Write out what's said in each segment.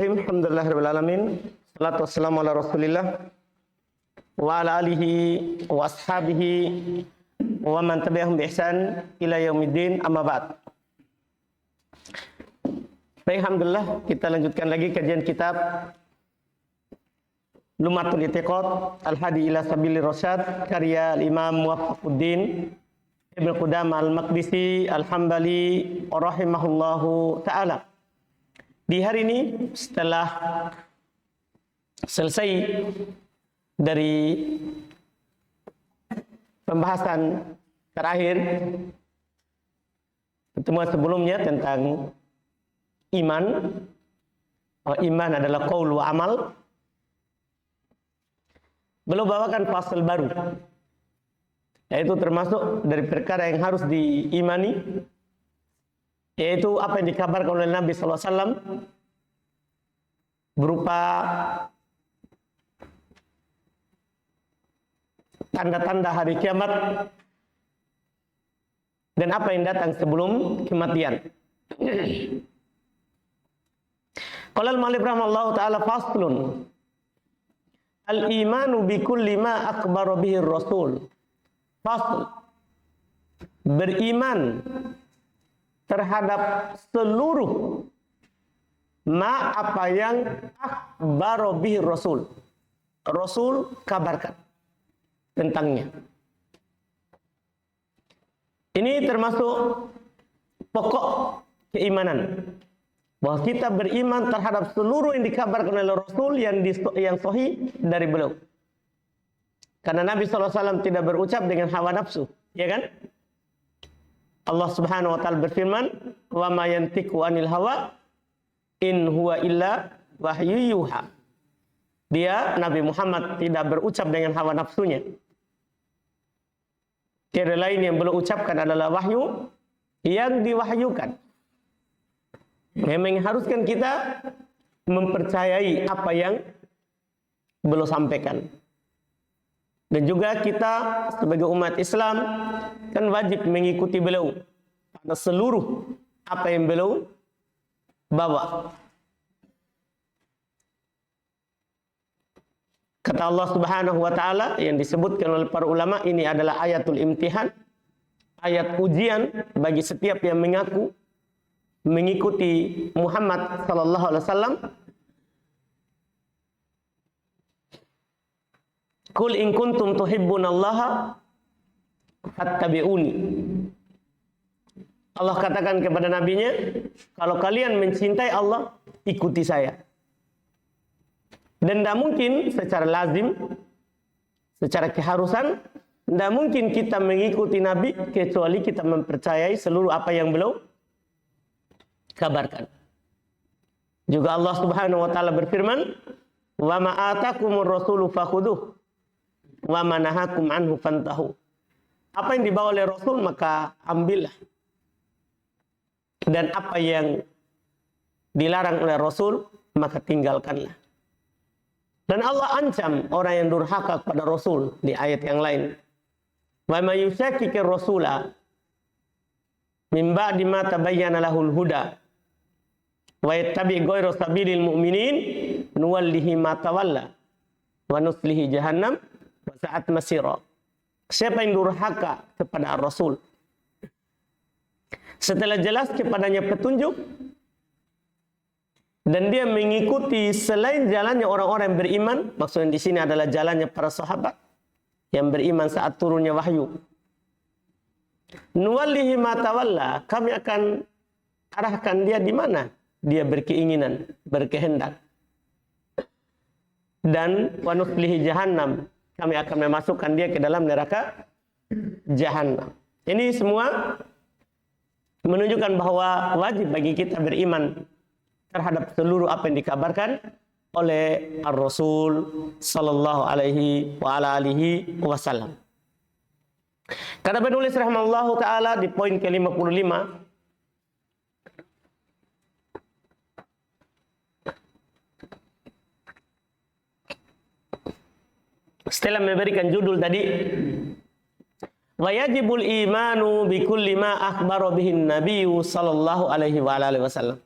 Alhamdulillahirabbil alamin. Salatu wassalamu ala Rasulillah wa ala alihi wa ashabihi wa man tabi'ahum bi ihsan ila yaumiddin, amma ba'd. Baik, alhamdulillah kita lanjutkan lagi kajian kitab Lumatul I'tiqad Al-Hadi ila Sabilir Rasyad karya Al-Imam Muwaffaquddin Ibnu Qudamah Al-Maqdisi Al-Hambali rahimahullahu taala. Di hari ini setelah selesai dari pembahasan terakhir pertemuan sebelumnya tentang iman. Iman adalah qaul wa amal. Beliau bawakan fasal baru, yaitu termasuk dari perkara yang harus diimani, yaitu apa yang dikabarkan oleh Nabi SAW berupa tanda-tanda hari kiamat dan apa yang datang sebelum kematian. Qala al-mu'allif rahimahullahu ta'ala faslun al-imanu bi kulli ma akhbara bihi ar-rasul. Fasl, beriman terhadap seluruh apa yang akhbara bihi rasul. Rasul kabarkan tentangnya. Ini termasuk pokok keimanan, bahwa kita beriman terhadap seluruh yang dikabarkan oleh Rasul yang sahih dari beliau. Karena Nabi SAW tidak berucap dengan hawa nafsu, ya kan? Allah Subhanahu wa taala berfirman, "Wa ma yantiqu 'anil hawa in huwa illa wahyu yuha." Dia, Nabi Muhammad, tidak berucap dengan hawa nafsunya. Tiada lain yang beliau ucapkan adalah wahyu yang diwahyukan. Memang mengharuskan kita mempercayai apa yang beliau sampaikan. Dan juga kita sebagai umat Islam kan wajib mengikuti beliau pada seluruh apa yang beliau bawa. Kata Allah Subhanahu wa taala yang disebutkan oleh para ulama, ini adalah ayatul imtihan, ayat ujian bagi setiap yang mengaku mengikuti Muhammad sallallahu alaihi wasallam. Qul in kuntum tuhibbunallaha fattabi'uni. Allah katakan kepada nabinya, kalau kalian mencintai Allah, ikuti saya. Dan tidak mungkin secara lazim, secara keharusan, tidak mungkin kita mengikuti Nabi kecuali kita mempercayai seluruh apa yang beliau kabarkan. Juga Allah Subhanahu wa taala berfirman, "Wa ma atakumur rasulu fakhuduh wa ma nahakum anhu fantahu." Apa yang dibawa oleh Rasul maka ambillah. Dan apa yang dilarang oleh Rasul maka tinggalkanlah. Dan Allah ancam orang yang durhaka kepada Rasul di ayat yang lain. Wa may yushakkikir rasula min ba'di ma tabayyana lahul huda wa yattabi' ghayra sabilil mu'minin nuwallihi ma tawalla wa nuslihi jahannam wa sa'at masira. Siapa yang durhaka kepada Rasul setelah jelas kepadanya petunjuk dan dia mengikuti selain jalannya orang-orang yang beriman, maksudnya di sini adalah jalannya para sahabat yang beriman saat turunnya wahyu. Nuwallihi ma tawalla, kami akan arahkan dia di mana dia berkeinginan, berkehendak. Dan wa nuslihi jahannam, kami akan memasukkan dia ke dalam neraka jahannam. Ini semua menunjukkan bahwa wajib bagi kita beriman terhadap seluruh apa yang dikabarkan oleh Ar-Rasul sallallahu alaihi wa ala alihi wasallam. Kata penulis rahimahullahu taala di poin ke-55, setelah memberikan judul tadi, wa yajibul imanu bi kulli ma akhbara bihi an-nabiy sallallahu alaihi wa alihi wasallam.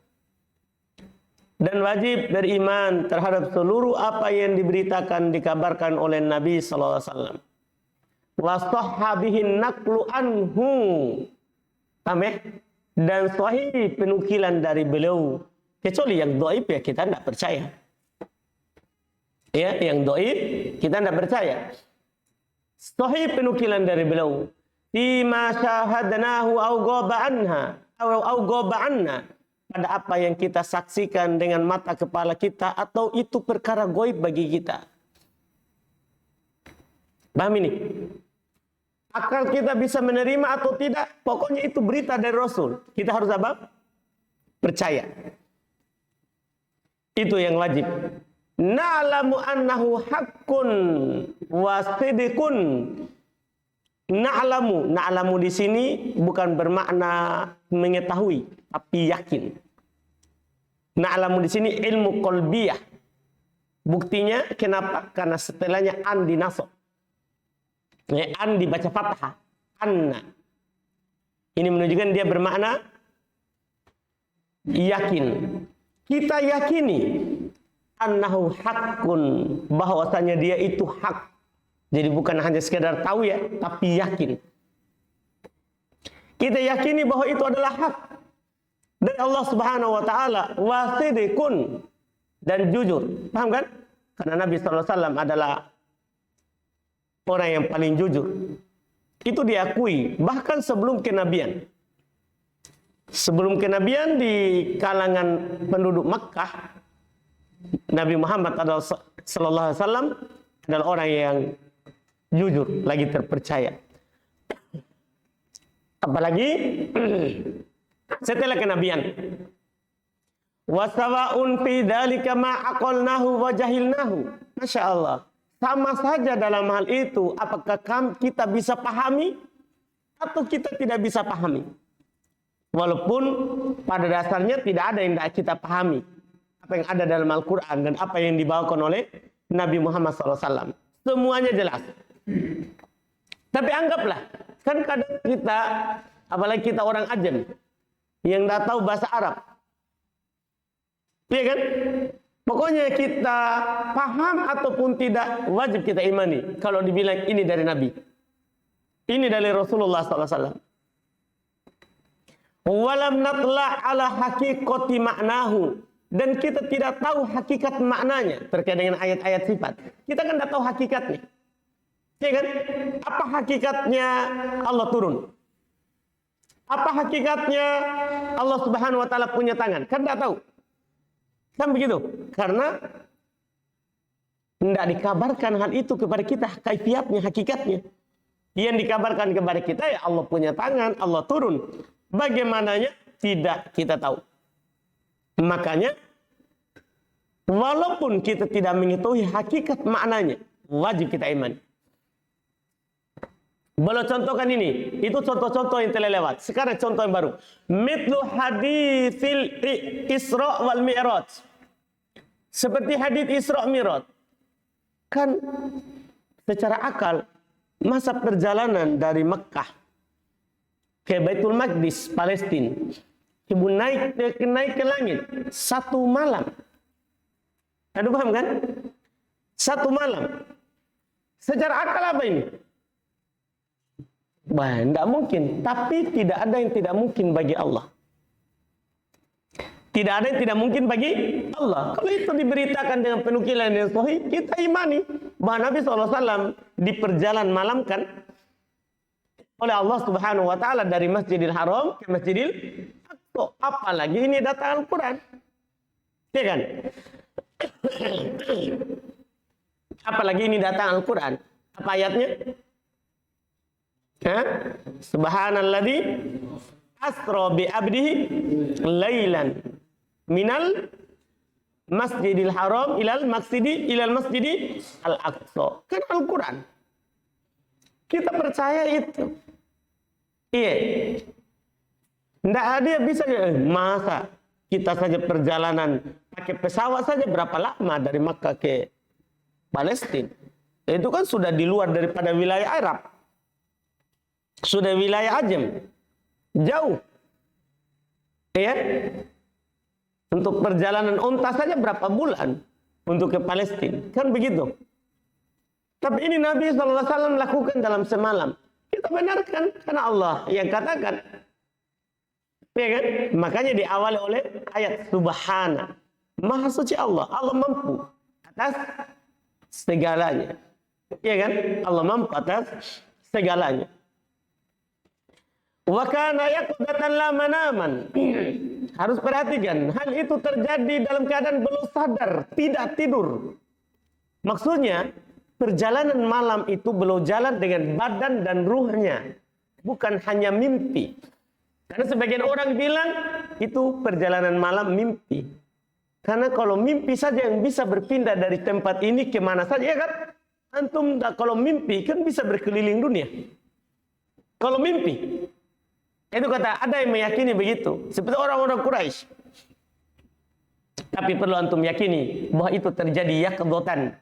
Dan Dan wajib beriman terhadap seluruh apa yang diberitakan, dikabarkan oleh Nabi sallallahu alaihi wasallam. Wa sahhabihin naqlu anhu. Dan sahih penukilan dari beliau. Kecuali yang dhaif ya kita tidak percaya. Ya, yang dhaif kita tidak percaya. Sahih penukilan dari beliau. Fima syahadnahu au ghaba anha au ghaba anna. Pada apa yang kita saksikan dengan mata kepala kita atau itu perkara gaib bagi kita. Paham ini? Akal kita bisa menerima atau tidak, pokoknya itu berita dari Rasul. Kita harus apa? Percaya. Itu yang wajib. Na'lamu annahu haqqun wa sidqun. Na'lamu di sini bukan bermakna mengetahui, tapi yakin. Na'lamu di sini ilmu qalbiyah. Buktinya kenapa? Karena setelahnya an dinasab. An dibaca fathah. Anna. Ini menunjukkan dia bermakna yakin. Kita yakini annahu haqqun, bahwasanya dia itu hak. Jadi bukan hanya sekedar tahu ya, tapi yakin. Kita yakini bahwa itu adalah hak dari Allah Subhanahu wa taala, wasidikun, dan jujur. Paham kan? Karena Nabi sallallahu alaihi wasallam adalah orang yang paling jujur. Itu diakui bahkan sebelum kenabian. Sebelum kenabian di kalangan penduduk Makkah, Nabi Muhammad sallallahu alaihi wasallam adalah orang yang jujur, lagi terpercaya. Apalagi setelah kenabian. Wasawa'un fi dzalika ma aqalnahu wa jahilnahu. Masya Allah. Sama saja dalam hal itu, apakah kita bisa pahami atau kita tidak bisa pahami. Walaupun pada dasarnya tidak ada yang tidak kita pahami. Apa yang ada dalam Al-Quran dan apa yang dibawakan oleh Nabi Muhammad SAW. Semuanya jelas. Tapi anggaplah, kan kadang kita, apalagi kita orang ajam, yang tidak tahu bahasa Arab. Iya kan? Pokoknya kita paham ataupun tidak, wajib kita imani. Kalau dibilang ini dari Nabi. Ini dari Rasulullah SAW. Walam natla ala haqiqati maknahu. Dan kita tidak tahu hakikat maknanya terkait dengan ayat-ayat sifat. Kita kan tidak tahu hakikatnya. Ya kan? Apa hakikatnya Allah turun? Apa hakikatnya Allah Subhanahu wa taala punya tangan? Kan tidak tahu. Kan begitu? Karena tidak dikabarkan hal itu kepada kita, kaifiatnya, hakikatnya. Yang dikabarkan kepada kita ya Allah punya tangan, Allah turun. Bagaimananya tidak kita tahu. Makanya walaupun kita tidak mengetahui hakikat maknanya, wajib kita imani. Boleh contohkan ini. Itu contoh-contoh yang telah lewat. Sekarang contoh yang baru. Mithlu haditsil Isra wal Mi'raj. Seperti hadits Isra Mi'raj. Kan secara akal, masa perjalanan dari Mekah ke Baitul Maqdis, Palestina, ibu naik ke langit 1 malam. Aduh, paham kan? 1 malam. Secara akal apa ini? Wah, tidak mungkin. Tapi tidak ada yang tidak mungkin bagi Allah. Tidak ada yang tidak mungkin bagi Allah. Kalau itu diberitakan dengan penukilan yang sahih, kita imani bahwa Nabi SAW diperjalan malamkan oleh Allah Subhanahu wa taala dari Masjidil Haram ke Masjidil Aqsa. Apalagi ini datang Al-Quran. Ya kan? Apalagi ini datang Al-Quran. Apa ayatnya? Subhanalladzi asra bi abdihi lailan minal Masjidil Haram ilal Masjidi Al-Aqsa. Kan Al-Quran. Kita percaya itu. Iya. Tidak ada yang bisa. Masa kita saja perjalanan pakai pesawat saja berapa lama dari Makkah ke Palestina? Itu kan sudah di luar daripada wilayah Arab. Sudah wilayah Ajam. Jauh. Ya. Untuk perjalanan unta saja berapa bulan untuk ke Palestina. Kan begitu. Tapi ini Nabi SAW lakukan dalam semalam. Kita benarkan karena Allah yang katakan. Ya kan? Makanya diawali oleh ayat Subhana. Maha suci Allah. Allah mampu atas segalanya. Ya kan? Allah mampu atas segalanya. Wa kana yaqdatan la manaman. Harus perhatikan, hal itu terjadi dalam keadaan belum sadar, tidak tidur. Maksudnya, perjalanan malam itu belum jalan dengan badan dan ruhnya, bukan hanya mimpi. Karena sebagian orang bilang itu perjalanan malam mimpi. Karena kalau mimpi saja yang bisa berpindah dari tempat ini kemana saja, ya kan? Antum kalau mimpi kan bisa berkeliling dunia. Kalau mimpi. Itu kata ada yang meyakini begitu. Seperti orang-orang Quraisy. Tapi perlu antum yakini bahwa itu terjadi yaqdatan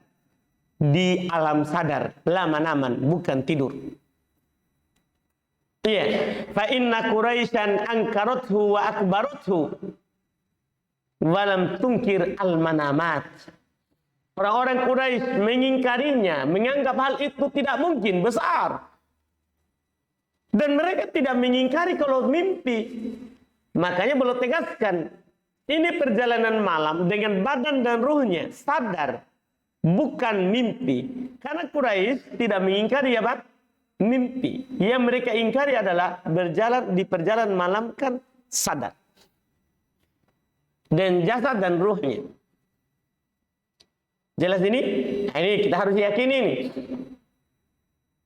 di alam sadar, la manaman, bukan tidur. Iya, fa inna Quraisyan ankarathu wa akbarathu wa lam tunkir al-manamat. Orang-orang Quraisy mengingkarinya, menganggap hal itu tidak mungkin, besar. Dan mereka tidak mengingkari kalau mimpi. Makanya belum tegaskan. Ini perjalanan malam dengan badan dan ruhnya. Sadar. Bukan mimpi. Karena Quraisy tidak mengingkari apa? Mimpi. Yang mereka ingkari adalah berjalan di perjalanan malam kan sadar. Dan jasad dan ruhnya. Jelas ini? Ini kita harus yakini ini.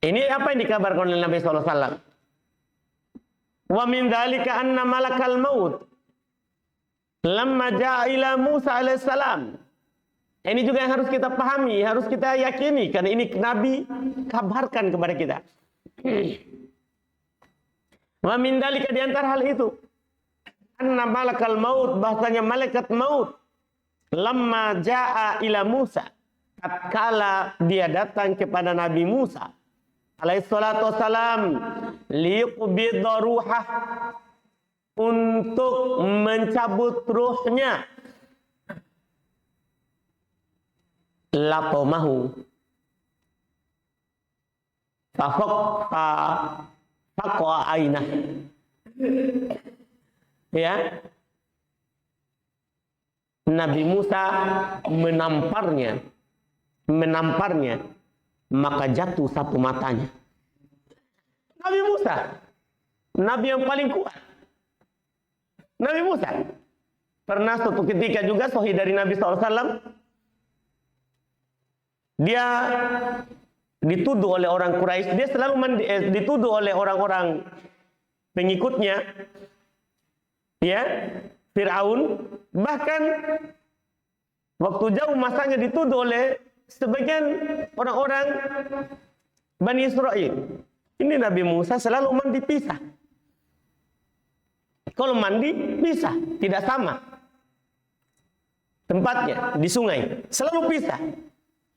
Ini apa yang dikabarkan oleh Nabi SAW. Wa min dzalika anna malakal maut lamma jaa ila Musa alaihissalam. Ini juga yang harus kita pahami, harus kita yakini karena ini Nabi kabarkan kepada kita. Wa min dzalika di antara hal itu anna malakal maut, bahasanya malaikat maut lamma jaa ila Musa, tatkala dia datang kepada Nabi Musa alaihissalatu wassalam, liqbidha ruhah, untuk mencabut ruhnya, laqamahu faqa ainah. Ya, Nabi Musa menamparnya, maka jatuh satu matanya. Nabi Musa, Nabi yang paling kuat. Nabi Musa pernah suatu ketika juga sahih dari Nabi SAW, dia dituduh oleh orang Quraisy, dia selalu dituduh oleh orang-orang pengikutnya, ya, Fir'aun, bahkan waktu jauh masanya dituduh oleh sebagian orang-orang Bani Israel. Ini Nabi Musa selalu mandi pisah. Kalau mandi pisah, tidak sama tempatnya di sungai, selalu pisah.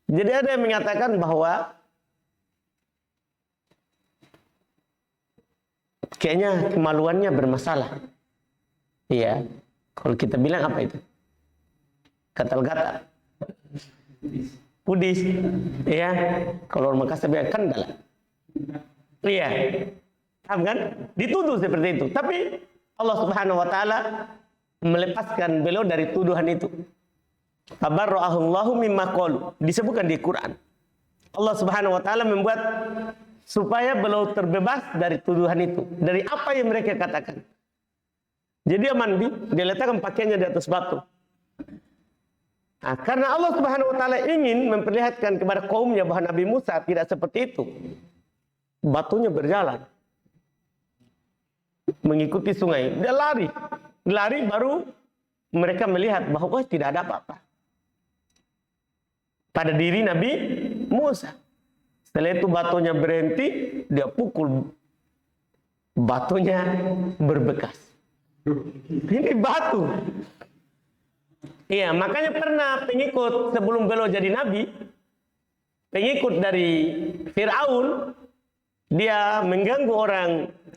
Jadi ada yang mengatakan bahwa kayaknya kemaluannya bermasalah. Iya, kalau kita bilang apa itu? Gatal-gatal. Kudis, ya. Kalau orang Makassar bilang kendala. Iya, paham kan? Dituduh seperti itu. Tapi Allah Subhanahu Wa Taala melepaskan beliau dari tuduhan itu. Tabarra'ahullahu mimma qalu. Disebutkan di Quran. Allah Subhanahu Wa Taala membuat supaya beliau terbebas dari tuduhan itu, dari apa yang mereka katakan. Jadi dia mandi, dia letakkan pakaiannya di atas batu. Nah, karena Allah Subhanahu Wa Taala ingin memperlihatkan kepada kaumnya bahwa Nabi Musa tidak seperti itu. Batunya berjalan mengikuti sungai. Dia lari baru mereka melihat bahwa tidak ada apa-apa pada diri Nabi Musa. Setelah itu batunya berhenti, dia pukul, batunya berbekas. Ini batu. Iya, makanya pernah pengikut sebelum beliau jadi nabi, pengikut dari Fir'aun, dia mengganggu orang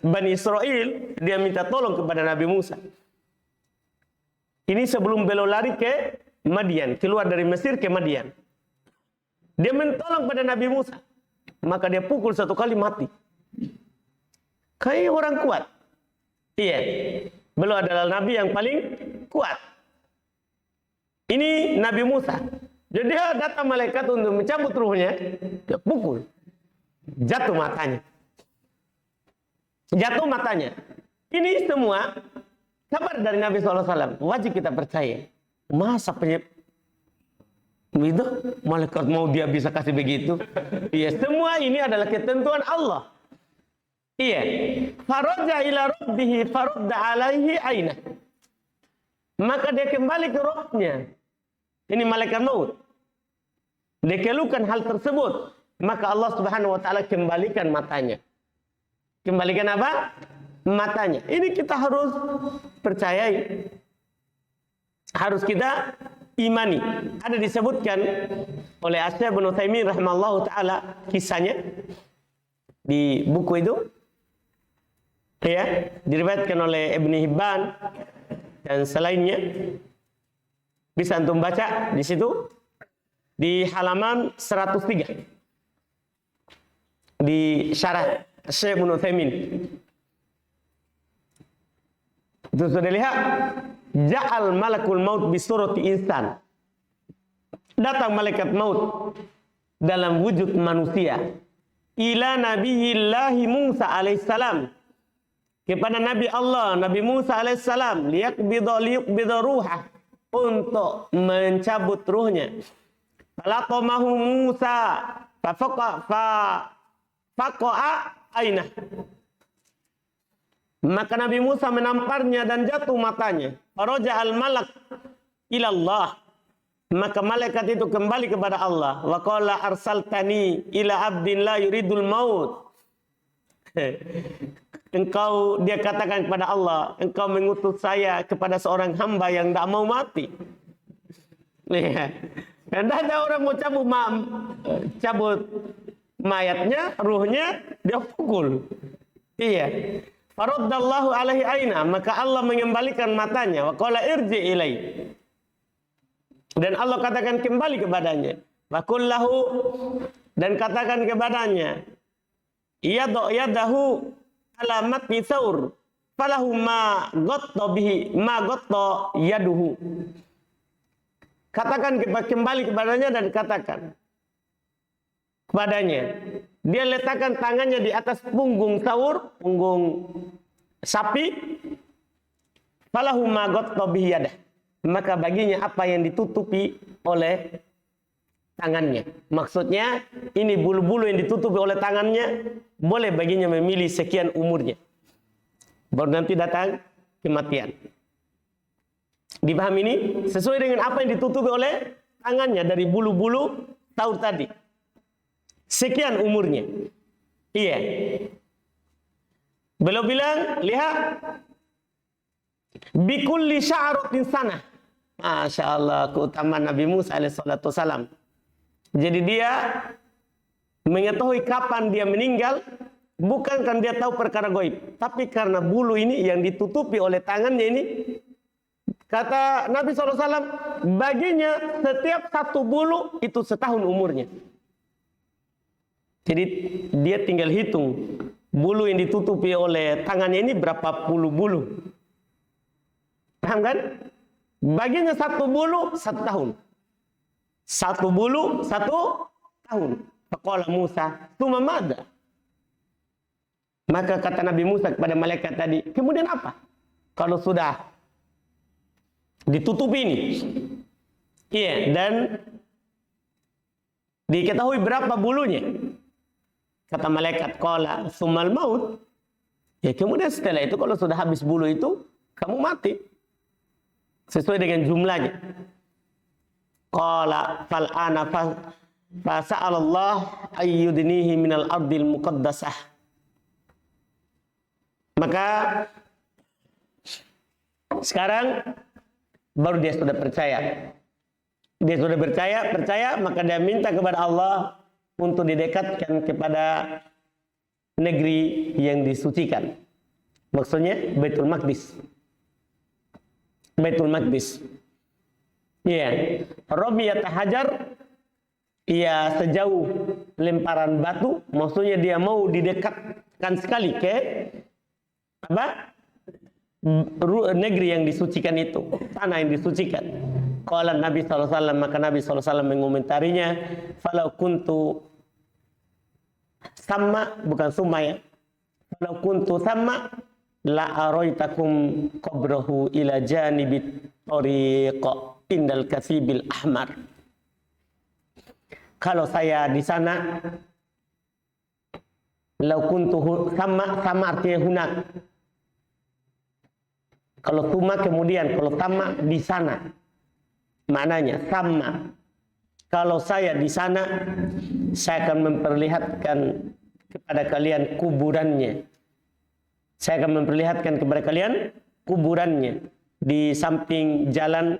Bani Israel, dia minta tolong kepada Nabi Musa. Ini sebelum beliau lari ke Madian, keluar dari Mesir ke Madian. Dia mentolong pada Nabi Musa. Maka dia pukul 1 kali mati. Kayak orang kuat. Iya. Beliau adalah Nabi yang paling kuat. Ini Nabi Musa. Jadi dia datang malaikat untuk mencabut ruhnya. Dia pukul. Jatuh matanya. Jatuh matanya. Ini semua kabar dari Nabi SAW. Wajib kita percaya. Masa itu malaikat mau dia bisa kasih begitu? Iya, semua ini adalah ketentuan Allah. Iya. Faraja ila rabbihi farudda alaihi aina. Maka dia kembali ke rohnya. Ini malaikat maut. Dia keluhkan hal tersebut. Maka Allah Subhanahu wa taala kembalikan matanya. Kembalikan apa? Matanya. Ini kita harus percayai. Harus kita imani. Ada disebutkan oleh Syekh Ibnu Utsaimin rahimallahu taala kisahnya di buku itu. Ya, diriwayatkan oleh Ibnu Hibban dan selainnya. Bisa antum baca di situ di halaman 103 di syarah Syekh Ibnu Utsaimin. Itu sudah lihat, ja'al malakul maut bi surati insan. Datang malaikat maut dalam wujud manusia ila nabiyillahi Musa alaihissalam, kepada Nabi Allah Nabi Musa alaihissalam, liyaqbidha ruhah, untuk mencabut ruhnya. Falaqamahu Musa faqa'a ainah. Maka Nabi Musa menamparnya dan jatuh matanya. Faraja al-malak ilallah. Maka malaikat itu kembali kepada Allah. Wa qala arsaltani ila abdin la yuridul maut. Dia katakan kepada Allah, engkau mengutus saya kepada seorang hamba yang tidak mau mati. Dan ada orang mau cabut mayatnya, ruhnya, dia pukul. Iya. Faraddallahu alaihi aina, maka Allah mengembalikan matanya. Wa qala irji ilai. Dan Allah katakan kembali kepadanya. Wa qul lahu, dan katakan kepadanya, yadahu alamat nisaur falahu ma ghatta bihi ma ghatta yaduhu. Katakan kembali kepadanya dan katakan kepadanya, dia letakkan tangannya di atas punggung Saur, punggung sapi. Falahu ma ghatta bihi yadah. Maka baginya apa yang ditutupi oleh tangannya. Maksudnya ini bulu-bulu yang ditutupi oleh tangannya, boleh baginya memilih sekian umurnya. Baru nanti datang kematian. Dipahami ini? Sesuai dengan apa yang ditutupi oleh tangannya dari bulu-bulu Saur tadi. Sekian umurnya. Iya. Beliau bilang, lihat. Bikulli sya'ratin sanah. Masya Allah, keutamaan Nabi Musa alaihissalam. Jadi dia mengetahui kapan dia meninggal, bukan karena dia tahu perkara gaib, tapi karena bulu ini yang ditutupi oleh tangannya ini. Kata Nabi SAW, baginya setiap satu bulu itu setahun umurnya. Jadi dia tinggal hitung bulu yang ditutupi oleh tangannya ini berapa puluh bulu. Paham kan? Baginya satu bulu 1 tahun. Satu bulu 1 tahun. Faqala Musa, "Tsumma madza?" Maka kata Nabi Musa kepada malaikat tadi, kemudian apa? Kalau sudah ditutupi ini. Iya, dan diketahui berapa bulunya. Kata malaikat, qala tsummal maut. Ya, kemudian setelah itu kalau sudah habis bulu itu, kamu mati. Sesuai dengan jumlahnya. Qala fal ana fa sa'alallah ayyudnihi minal ardil muqaddasah. Maka sekarang baru dia sudah percaya. Dia sudah percaya, maka dia minta kepada Allah untuk didekatkan kepada negeri yang disucikan. Maksudnya Baitul Maqdis. Baitul Maqdis. Iya, Romiyat hajar, ia sejauh lemparan batu, maksudnya dia mau didekatkan sekali ke apa? Negeri yang disucikan itu, tanah yang disucikan. Qala Nabi SAW, maka Nabi SAW mengomentarinya, falau kuntu sama, bukan summa ya, falau kuntu sama la araitakum qabrahu ila janibit tariq indal kasibil ahmar. Kalau saya di sana, lau kuntu sama artinya hunak. Kalau tuma kemudian, kalau sama di sana, maknanya sama. Kalau saya di sana, saya akan memperlihatkan kepada kalian kuburannya. Saya akan memperlihatkan kepada kalian kuburannya di samping jalan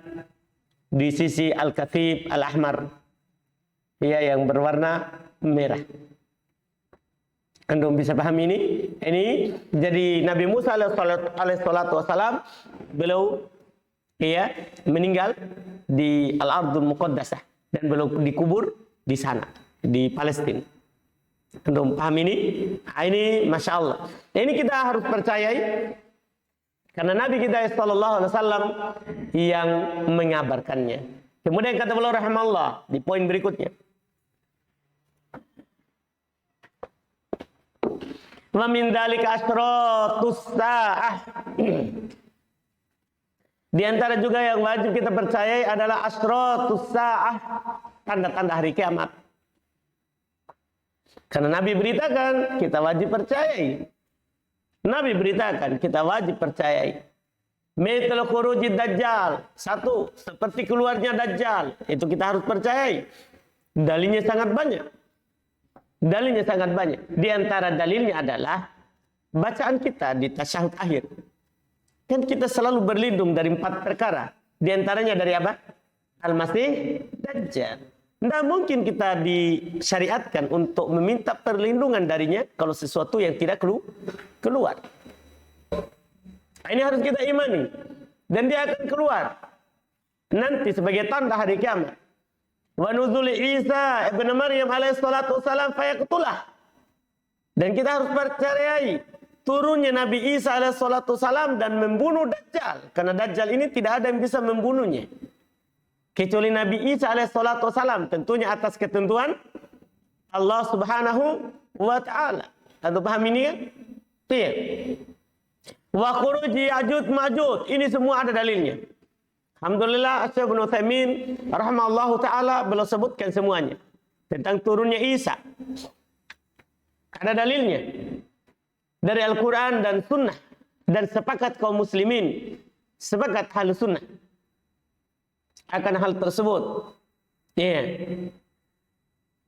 di sisi Al-Kathib Al-Ahmar, ya, yang berwarna merah. Anda bisa paham ini? Ini jadi Nabi Musa alaihissalatu wassalam, beliau ya meninggal di Al-Ardul Muqaddasah dan beliau dikubur di sana, di Palestina. Anda paham ini? Ini Masya Allah. Ini kita harus percayai karena Nabi kita sallallahu alaihi wasallam yang mengabarkannya. Kemudian kata beliau rahimahullah di poin berikutnya, wa min dzalika asyratus saah. Di antara juga yang wajib kita percayai adalah asyratus saah, tanda-tanda hari kiamat. Karena Nabi beritakan, kita wajib percayai. Nabi beritakan, kita wajib percayai. Mithlu khurujid dajjal, satu, seperti keluarnya dajjal, itu kita harus percayai. Dalilnya sangat banyak. Dalilnya sangat banyak. Di antara dalilnya adalah bacaan kita di tasyahud akhir. Kan kita selalu berlindung dari 4 perkara. Di antaranya dari apa? Al-Masih Dajjal. Tidak mungkin kita disyariatkan untuk meminta perlindungan darinya kalau sesuatu yang tidak keluar. Ini harus kita imani. Dan dia akan keluar nanti sebagai tanda hari kiamat. Wa nuzuli Isa ibn Maryam alaihissalatu wassalam fayaqtulah. Dan kita harus percayai turunnya Nabi Isa alaihissalatu wassalam dan membunuh Dajjal. Karena Dajjal ini tidak ada yang bisa membunuhnya kecuali Nabi Isa alaihissalatu wassalam, tentunya atas ketentuan Allah subhanahu wa ta'ala. Anda paham ini kan? Iya. Wa khuruji Ya'juj Ma'juj, ini semua ada dalilnya. Alhamdulillah, Syekh Ibnu Utsaimin rahimahullahu taala beliau sebutkan semuanya tentang turunnya Isa. Ada dalilnya dari Al-Qur'an dan Sunnah, dan sepakat kaum muslimin, sepakat Ahlus Sunnah akan hal tersebut. Ya.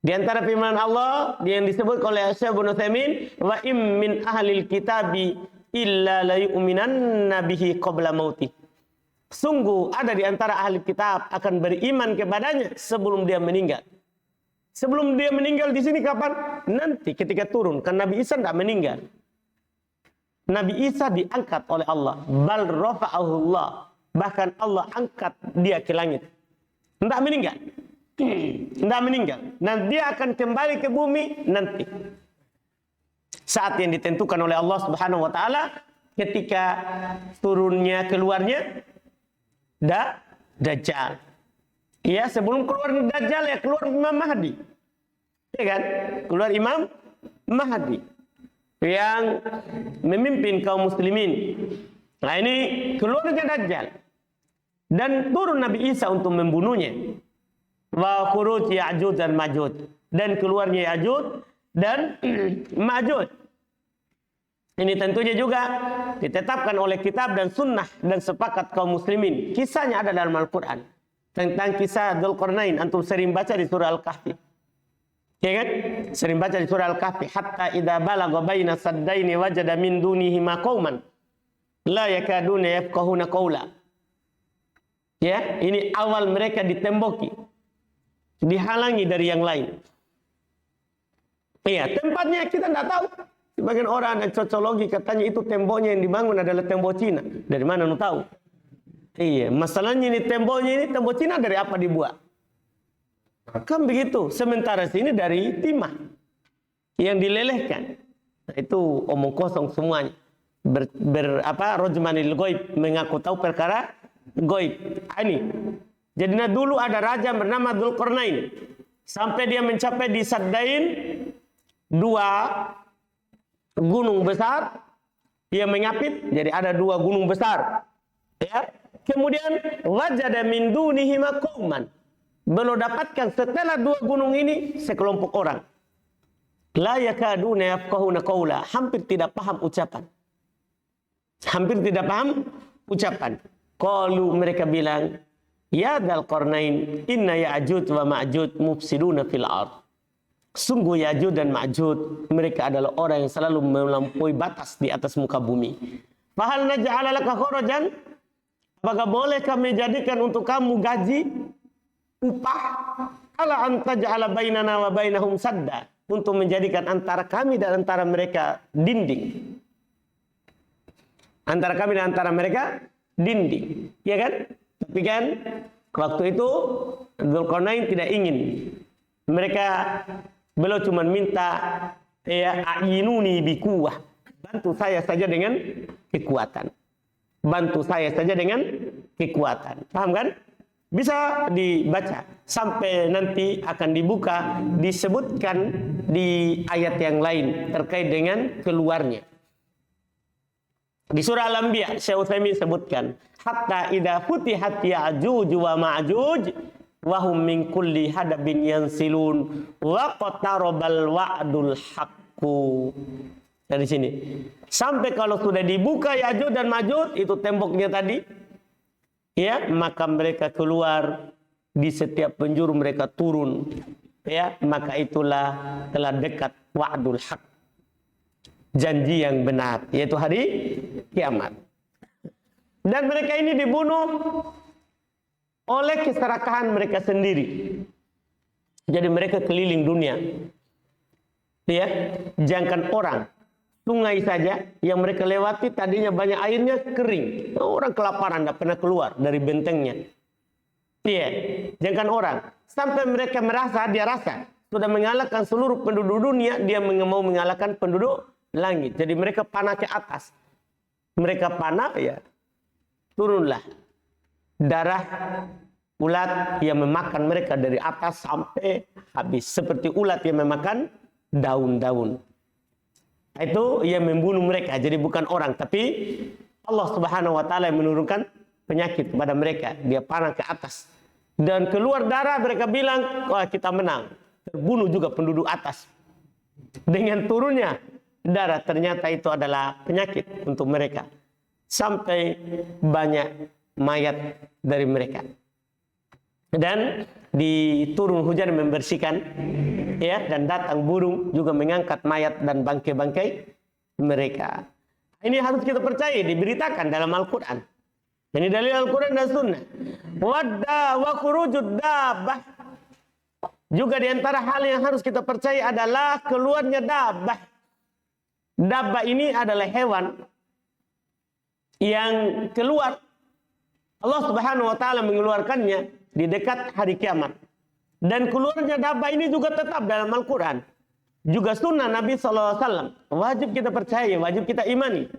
Di antara firman Allah yang disebut oleh Syekh Ibnu Utsaimin, wa im min ahlil kitabi illa la yu'minanna bihi qabla mauti. Sungguh ada di antara ahli kitab akan beriman kepadanya sebelum dia meninggal. Sebelum dia meninggal di sini kapan? Nanti ketika turun. Kan Nabi Isa tidak meninggal. Nabi Isa diangkat oleh Allah. Bal rafa'ahullah. Bahkan Allah angkat dia ke langit. Tidak meninggal. Tidak meninggal. Dan dia akan kembali ke bumi nanti. Saat yang ditentukan oleh Allah Subhanahu wa taala ketika turunnya keluarnya Dajjal. Ya, sebelum keluar Dajjal ya keluar Imam Mahdi. Ya kan? Keluar Imam Mahdi yang memimpin kaum muslimin. Nah, ini keluarnya Dajjal. Dan turun Nabi Isa untuk membunuhnya. Wa khuruj Ya'juj dan Ma'juj, dan keluarnya Ya'juj dan Ma'juj. Ini tentunya juga ditetapkan oleh kitab dan sunnah dan sepakat kaum muslimin. Kisahnya ada dalam Al-Quran. Tentang kisah Dzulqarnain, antum sering baca di surah Al-Kahfi. Ya kan? Sering baca di surah Al-Kahfi. Hatta idza balagha baina saddaini wajada min dunihima qauman la yakaduna yafqahuna qawla. Ya, ini awal mereka ditemboki, dihalangi dari yang lain. Iya, tempatnya kita tidak tahu. Sebagian orang dan cocologi katanya itu temboknya yang dibangun adalah tembok Cina. Dari mana lu tahu? Iya, masalahnya ini temboknya ini tembok Cina dari apa dibuat? Kan begitu. Sementara sini dari timah yang dilelehkan. Nah, itu omong kosong semuanya. Rojmanil goib, mengaku tahu perkara goib. Ini. Jadi dulu ada raja bernama Dzulqarnain. Sampai dia mencapai di Saddain, 2 gunung besar yang mengapit. Jadi ada 2 gunung besar. Ya. Kemudian wajada min dunihima qauman. Belum dapatkan setelah 2 gunung ini sekelompok orang. La yakaduna yafqahuna qawla, hampir tidak paham ucapan. Hampir tidak paham ucapan. Qalu, mereka bilang, ya Dzulqarnain, inna Ya'juj wa Ma'juj mufsiduna fil ard. Sungguh Ya'juj dan Ma'juj mereka adalah orang yang selalu melampaui batas di atas muka bumi. Fahal naj'ala laka kharajan? Apakah boleh kami jadikan untuk kamu gaji, upah, ala anta ja'ala bainana wa bainahum sadda, untuk menjadikan antara kami dan antara mereka dinding. Antara kami dan antara mereka dinding, ya kan? Tapi kan waktu itu Dzulqarnain tidak ingin. Mereka beliau cuma minta, ya a'inuni bikuwah, bantu saya saja dengan kekuatan. Bantu saya saja dengan kekuatan. Paham kan? Bisa dibaca. Sampai nanti akan dibuka, disebutkan di ayat yang lain terkait dengan keluarnya. Di surah Al-Anbiya, Syekh Utsaimin sebutkan, hatta idza futihat Ya'juj wa Ma'juj wa hum min kulli hadabin yansilun wa qatarabal wa'dul haqqu. Dari sini sampai kalau sudah dibuka Ya'juj dan Ma'juj, itu temboknya tadi, ya, maka mereka keluar, di setiap penjuru mereka turun, ya, maka itulah telah dekat wa'dul haq, janji yang benar, yaitu hari kiamat. Dan mereka ini dibunuh oleh keserakahan mereka sendiri. Jadi mereka keliling dunia, ya, jangankan orang, sungai saja yang mereka lewati tadinya banyak airnya kering. Orang kelaparan, tidak pernah keluar dari bentengnya. Iya, jangan orang. Sampai mereka merasa, dia rasa sudah mengalahkan seluruh penduduk dunia, dia mau mengalahkan penduduk langit. Jadi mereka panah ke atas. Mereka panah, ya, turunlah darah ulat yang memakan mereka dari atas sampai habis. Seperti ulat yang memakan daun-daun. Itu yang membunuh mereka. Jadi bukan orang, tapi Allah Subhanahu wa taala yang menurunkan penyakit kepada mereka. Dia panah ke atas dan keluar darah. Mereka bilang, wah, kita menang. Terbunuh juga penduduk atas. Dengan turunnya darah, ternyata itu adalah penyakit untuk mereka. Sampai banyak mayat dari mereka. Dan diturun hujan membersihkan, ya, dan datang burung juga mengangkat mayat dan bangkai-bangkai mereka. Ini harus kita percaya, diberitakan dalam Al-Quran. Ini dalil Al-Quran dan Sunnah. Wadda wa khurujud dabbah. Juga diantara hal yang harus kita percaya adalah keluarnya dabbah. Dabbah ini adalah hewan yang keluar. Allah Subhanahu wa taala mengeluarkannya di dekat hari kiamat. Dan keluarnya dabbah ini juga tetap dalam Al-Quran. Juga sunnah Nabi SAW. Wajib kita percaya, wajib kita imani.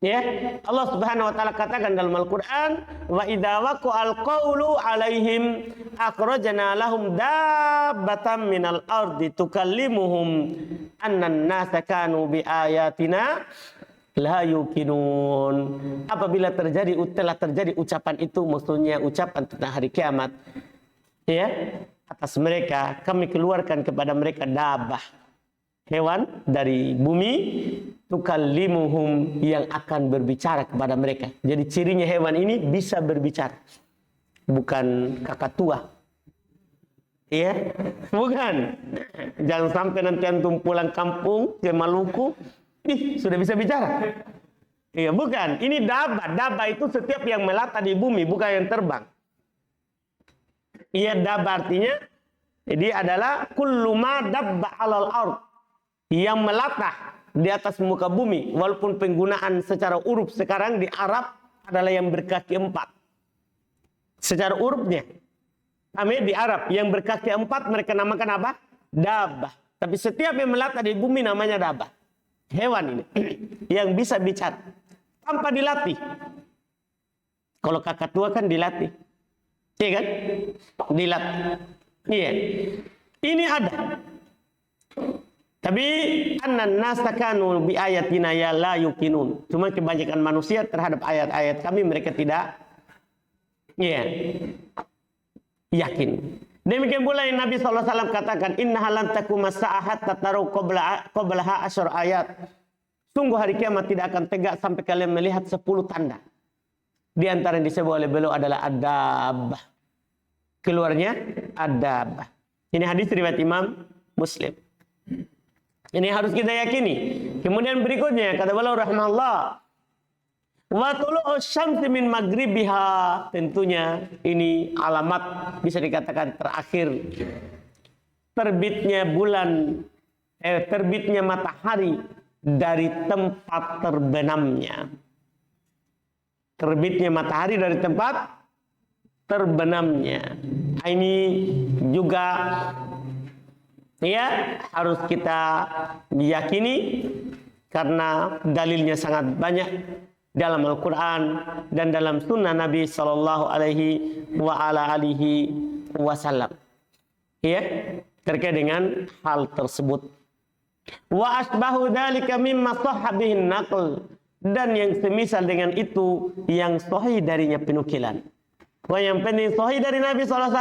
Ya, Allah Subhanahu wa taala katakan dalam Al-Qur'an, wa idza waqa'al qawlu 'alaihim akhrajna lahum dabbatan minal ardi tukallimuhum annan nasa kanu biayatina la yuqinun. Apabila telah terjadi ucapan itu, maksudnya ucapan tentang hari kiamat, ya, atas mereka kami keluarkan kepada mereka dabbah, hewan dari bumi, tukallimuhum, yang akan berbicara kepada mereka. Jadi cirinya hewan ini bisa berbicara, bukan kakatua, ya, bukan. Jangan sampai nanti antum pulang kampung ke Maluku, sudah bisa bicara. Iya, bukan. Ini dabbah. Dabbah itu setiap yang melata di bumi, bukan yang terbang. Iya, dabbah artinya dia adalah kullu ma dabba 'alal ard, yang melata di atas muka bumi. Walaupun penggunaan secara uruf sekarang di Arab adalah yang berkaki 4. secara urufnya. Kami di Arab yang berkaki 4 mereka namakan apa? Dabah. Tapi setiap yang melata di bumi namanya dabah. Hewan ini yang bisa bicara tanpa dilatih. Kalau kakatua kan dilatih, iya kan? Dilatih. Iya. Ini ada. Tapi annan nasa kanu bi ayatina ya la yuqinun. Cuma kebanyakan manusia terhadap ayat-ayat kami mereka tidak yakin. Demikian pula yang Nabi SAW katakan, inna halan takum sa'ahat tataru qablaha asyar ayat. Sungguh hari kiamat tidak akan tegak sampai kalian melihat 10 tanda. Di antara yang disebut oleh beliau adalah adab. Keluarnya adab. Ini hadis riwayat Imam Muslim. Ini harus kita yakini. Kemudian berikutnya kata beliau rahimahullah, wa tulu'u syamsi min maghribiha. Tentunya ini alamat bisa dikatakan terakhir terbitnya terbitnya matahari dari tempat terbenamnya. Terbitnya matahari dari tempat terbenamnya. Ini juga harus kita yakini karena dalilnya sangat banyak dalam Al-Quran dan dalam sunnah Nabi Sallallahu Alaihi Wasallam. Terkait dengan hal tersebut. Wa asbahu dzalika mimma sahha bihin naql, dan yang semisal dengan itu yang sahih darinya penukilan. Wah, yang penting sahih dari Nabi SAW,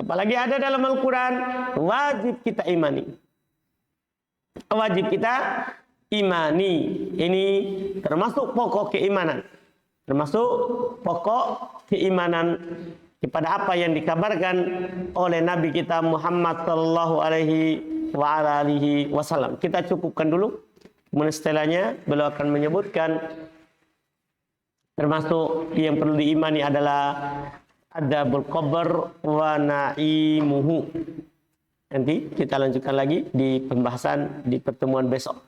apalagi ada dalam Al-Quran, wajib kita imani. Wajib kita imani. Ini termasuk pokok keimanan. Termasuk pokok keimanan kepada apa yang dikabarkan oleh Nabi kita Muhammad Sallallahu Alaihi Wasallam. Kita cukupkan dulu. Kemudian setelahnya beliau akan menyebutkan termasuk yang perlu diimani adalah adabul qabr wa na'imuhu. Nanti kita lanjutkan lagi di pembahasan di pertemuan besok.